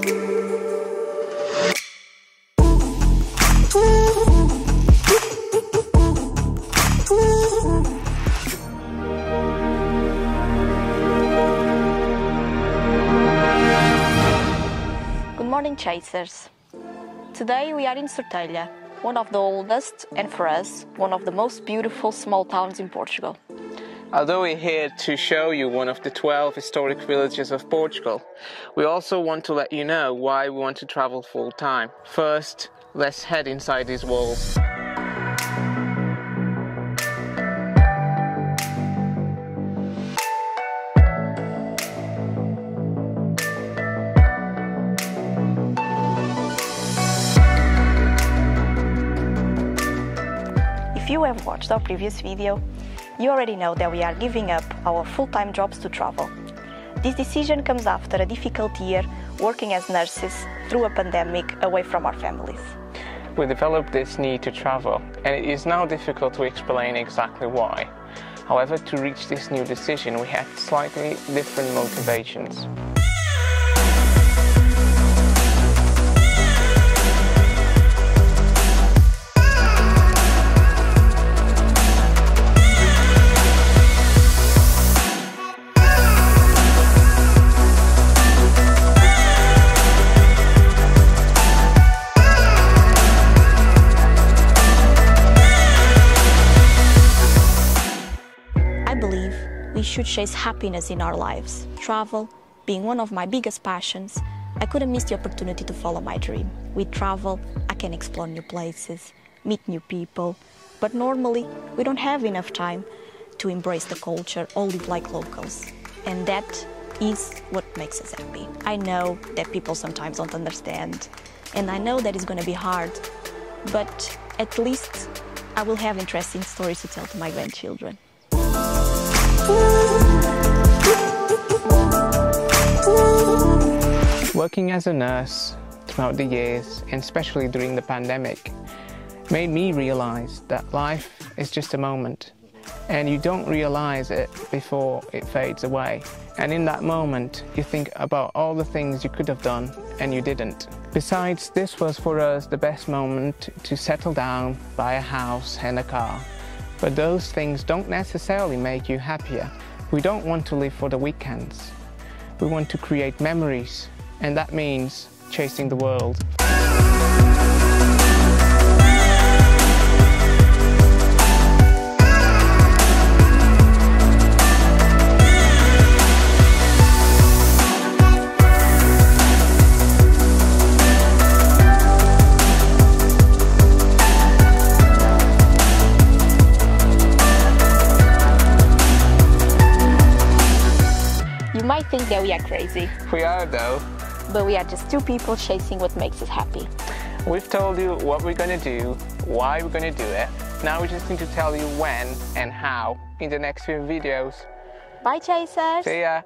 Good morning, chasers. Today we are in Sortelha, one of the oldest and for us, one of the most beautiful small towns in Portugal. Although we're here to show you one of the 12 historic villages of Portugal, we also want to let you know why we want to travel full time. First, let's head inside these walls. If you have watched our previous video, you already know that we are giving up our full-time jobs to travel. This decision comes after a difficult year working as nurses through a pandemic away from our families. We developed this need to travel, and it is now difficult to explain exactly why. However, to reach this new decision, we had slightly different motivations. We should chase happiness in our lives. Travel being one of my biggest passions, I couldn't miss the opportunity to follow my dream. With travel, I can explore new places, meet new people, but normally we don't have enough time to embrace the culture or live like locals. And that is what makes us happy. I know that people sometimes don't understand, and I know that it's going to be hard, but at least I will have interesting stories to tell to my grandchildren. Working as a nurse throughout the years, and especially during the pandemic, made me realize that life is just a moment, and you don't realize it before it fades away. And in that moment, you think about all the things you could have done and you didn't. Besides, this was for us the best moment to settle down, buy a house and a car. But those things don't necessarily make you happier. We don't want to live for the weekends. We want to create memories, and that means chasing the world. You might think that we are crazy. We are though. But we are just two people chasing what makes us happy. We've told you what we're going to do, why we're going to do it. Now we just need to tell you when and how in the next few videos. Bye, chasers! See ya!